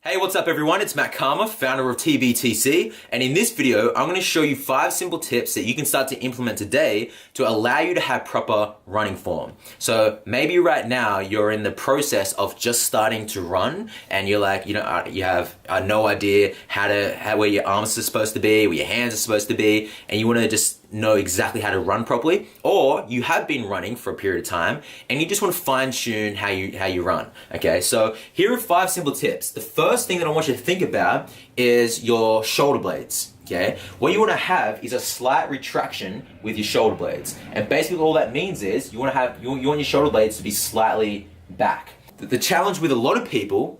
Hey, what's up everyone? It's Matt Karma, founder of TBTC, and in this video, I'm going to show you 5 simple tips that you can start to implement today to allow you to have proper running form. So maybe right now you're in the process of just starting to run and you're like, you have no idea where your arms are supposed to be, where your hands are supposed to be, and you want to just know exactly how to run properly, or you have been running for a period of time and you just want to fine-tune how you run. Okay, so here are 5 simple tips. The first thing that I want you to think about is your shoulder blades. Okay, what you want to have is a slight retraction with your shoulder blades, and basically all that means is you want your shoulder blades to be slightly back. The challenge with a lot of people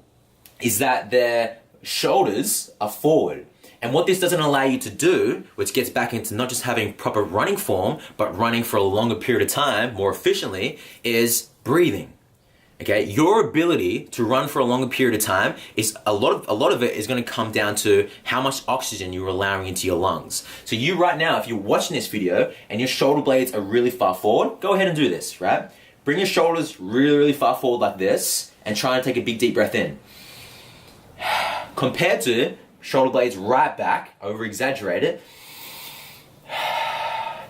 is that their shoulders are forward. And what this doesn't allow you to do, which gets back into not just having proper running form, but running for a longer period of time, more efficiently, is breathing. Okay, your ability to run for a longer period of time is a lot of it is going to come down to how much oxygen you're allowing into your lungs. So you right now, if you're watching this video and your shoulder blades are really far forward, go ahead and do this, right? Bring your shoulders really, really far forward like this and try and take a big deep breath in. Compared to shoulder blades right back, over exaggerated,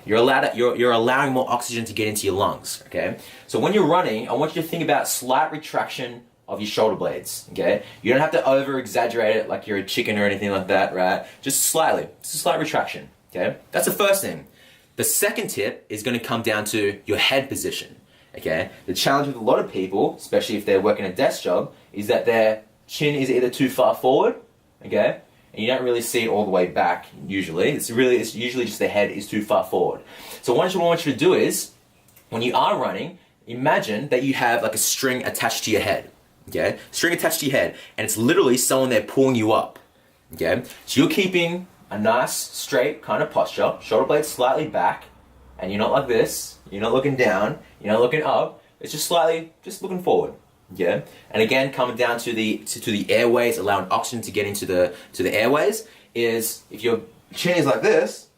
you're allowing more oxygen to get into your lungs, okay? So when you're running, I want you to think about slight retraction of your shoulder blades, okay? You don't have to over exaggerate it like you're a chicken or anything like that, right? Just slightly, just a slight retraction, okay? That's the first thing. The second tip is gonna come down to your head position, okay? The challenge with a lot of people, especially if they're working a desk job, is that their chin is either too far forward, okay? And you don't really see it all the way back usually. It's usually just the head is too far forward. So what I want you to do is, when you are running, imagine that you have like a string attached to your head, okay? String attached to your head, and it's literally someone there pulling you up, okay? So you're keeping a nice straight kind of posture, shoulder blades slightly back, and you're not like this, you're not looking down, you're not looking up, it's just slightly, just looking forward. Yeah, and again, coming down to the airways, allowing oxygen to get into the airways, is if your chin is like this,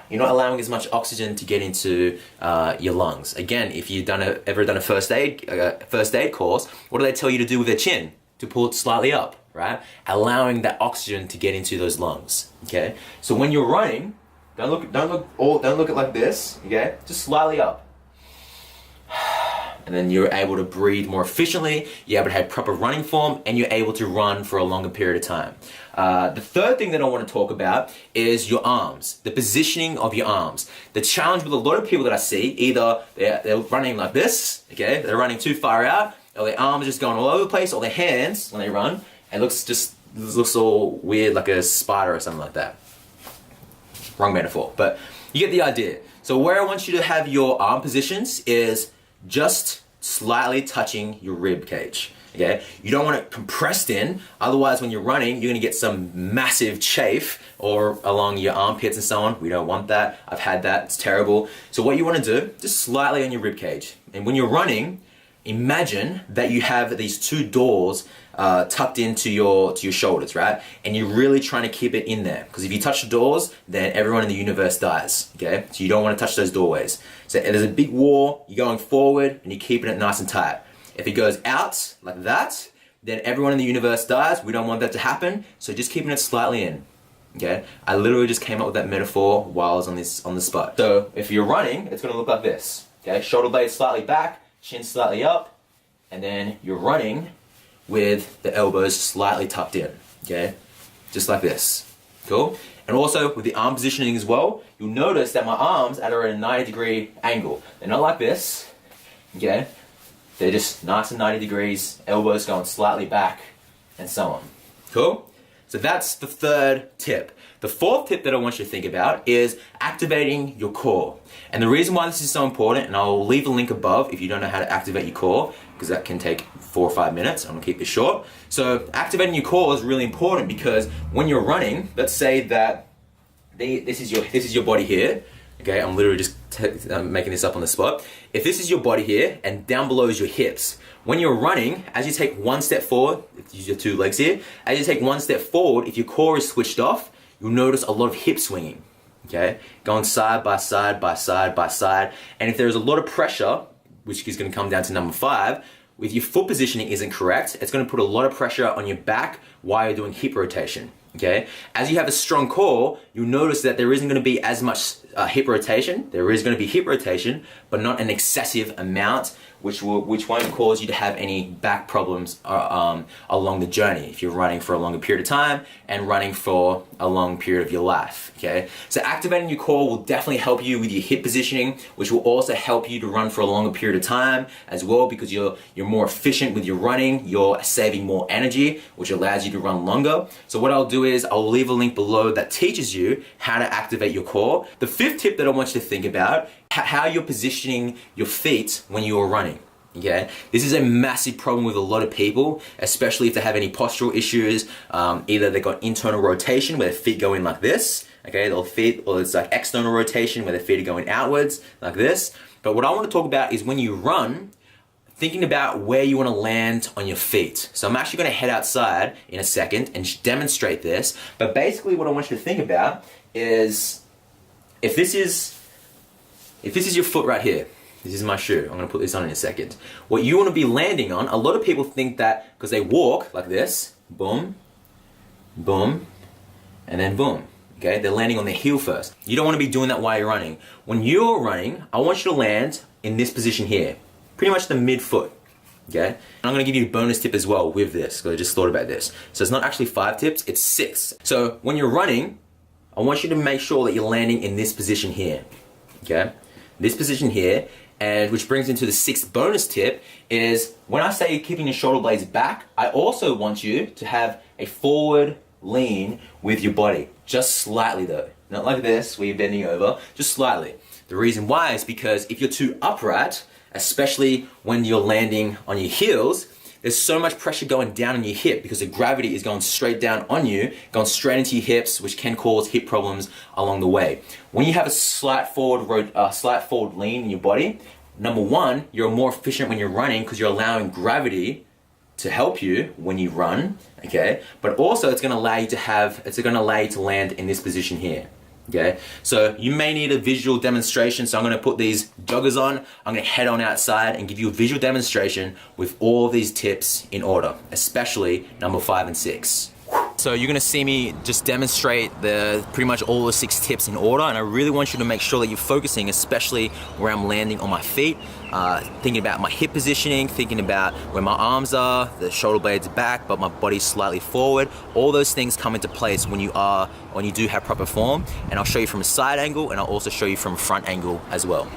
you're not allowing as much oxygen to get into your lungs. Again, if you've ever done a first aid course, what do they tell you to do with their chin? To pull it slightly up, right? Allowing that oxygen to get into those lungs. Okay, so when you're running, don't look at like this. Okay, just slightly up. And then you're able to breathe more efficiently, you're able to have proper running form, and you're able to run for a longer period of time. The third thing that I want to talk about is your arms, the positioning of your arms. The challenge with a lot of people that I see, either they're running like this, okay, they're running too far out, or their arms are just going all over the place, or their hands, when they run, it looks all weird like a spider or something like that. Wrong metaphor, but you get the idea. So where I want you to have your arm positions is just slightly touching your rib cage, okay? You don't want it compressed in, otherwise when you're running, you're gonna get some massive chafe or along your armpits and so on. We don't want that. I've had that, it's terrible. So what you wanna do, just slightly on your rib cage. And when you're running, imagine that you have these 2 doors tucked into your shoulders, right? And you're really trying to keep it in there, because if you touch the doors, then everyone in the universe dies, okay? So you don't want to touch those doorways. So there's a big wall, you're going forward, and you're keeping it nice and tight. If it goes out like that, then everyone in the universe dies. We don't want that to happen, so just keeping it slightly in, okay? I literally just came up with that metaphor while I was on the spot. So if you're running, it's gonna look like this, okay? Shoulder blades slightly back, chin slightly up, and then you're running with the elbows slightly tucked in, okay? Just like this, cool? And also with the arm positioning as well, you'll notice that my arms are at a 90-degree angle. They're not like this, okay? They're just nice and 90 degrees, elbows going slightly back, and so on, cool? So that's the third tip. The fourth tip that I want you to think about is activating your core. And the reason why this is so important, and I'll leave a link above if you don't know how to activate your core, because that can take 4 or 5 minutes. I'm gonna keep this short. So activating your core is really important, because when you're running, let's say that this is your body here. Okay, I'm literally just making this up on the spot. If this is your body here and down below is your hips, when you're running, as you take one step forward, use your 2 legs here, as you take one step forward, if your core is switched off, you'll notice a lot of hip swinging, okay? Going side by side by side by side. And if there's a lot of pressure, which is gonna come down to number 5, if your foot positioning isn't correct, it's going to put a lot of pressure on your back while you're doing hip rotation. Okay, as you have a strong core, you'll notice that there isn't going to be as much hip rotation. There is going to be hip rotation, but not an excessive amount, which won't cause you to have any back problems along the journey if you're running for a longer period of time and running for a long period of your life. Okay, so activating your core will definitely help you with your hip positioning, which will also help you to run for a longer period of time as well, because you're more efficient with your running. You're saving more energy, which allows you to run longer. So what I'll do is I'll leave a link below that teaches you how to activate your core. The fifth tip that I want you to think about, how you're positioning your feet when you're running. Okay, this is a massive problem with a lot of people, especially if they have any postural issues. Either they've got internal rotation where their feet go in like this, okay, their feet, or it's like external rotation where their feet are going outwards like this. But what I want to talk about is when you run, thinking about where you want to land on your feet. So I'm actually going to head outside in a second and demonstrate this. But basically what I want you to think about is if this is your foot right here, this is my shoe. I'm going to put this on in a second. What you want to be landing on, a lot of people think that because they walk like this, boom, boom, and then boom. Okay, they're landing on their heel first. You don't want to be doing that while you're running. When you're running, I want you to land in this position here, pretty much the midfoot. Okay, and I'm going to give you a bonus tip as well with this, because I just thought about this. So it's not actually 5 tips, it's 6. So when you're running, I want you to make sure that you're landing in this position here. Okay, this position here. And which brings into the 6th bonus tip is when I say keeping your shoulder blades back, I also want you to have a forward lean with your body. Just slightly though. Not like this where you're bending over, just slightly. The reason why is because if you're too upright, especially when you're landing on your heels, there's so much pressure going down on your hip because the gravity is going straight down on you, going straight into your hips, which can cause hip problems along the way. When you have a slight forward lean in your body, number one, you're more efficient when you're running because you're allowing gravity to help you when you run, okay? But also it's going to allow you to land in this position here. Okay, so you may need a visual demonstration, so I'm going to put these joggers on, I'm going to head on outside and give you a visual demonstration with all these tips in order, especially number 5 and 6. So you're going to see me just demonstrate pretty much all the 6 tips in order, and I really want you to make sure that you're focusing, especially where I'm landing on my feet, thinking about my hip positioning, thinking about where my arms are, the shoulder blades back, but my body's slightly forward. All those things come into place when you do have proper form, and I'll show you from a side angle, and I'll also show you from a front angle as well.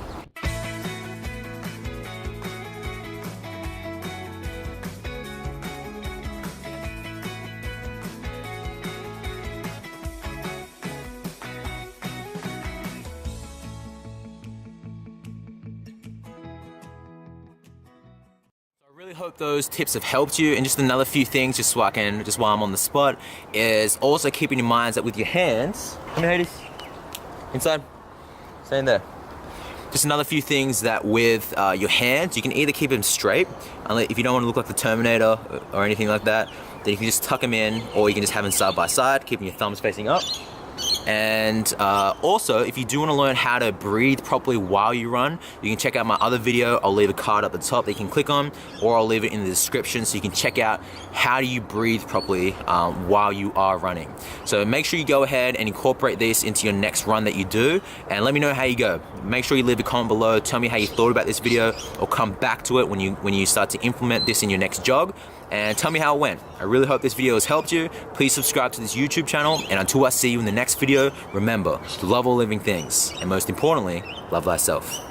I really hope those tips have helped you. And just another few things, just while I'm on the spot, is also keeping in mind that with your hands, come here, Hades, inside, stay in there. Just another few things that with your hands, you can either keep them straight, if you don't want to look like the Terminator or anything like that, then you can just tuck them in, or you can just have them side by side, keeping your thumbs facing up. And also, if you do want to learn how to breathe properly while you run, you can check out my other video. I'll leave a card at the top that you can click on, or I'll leave it in the description so you can check out how do you breathe properly while you are running. So make sure you go ahead and incorporate this into your next run that you do, and let me know how you go. Make sure you leave a comment below, tell me how you thought about this video, or come back to it when you start to implement this in your next jog, and tell me how it went. I really hope this video has helped you. Please subscribe to this YouTube channel, and until I see you in the next video, remember to love all living things, and most importantly, love thyself.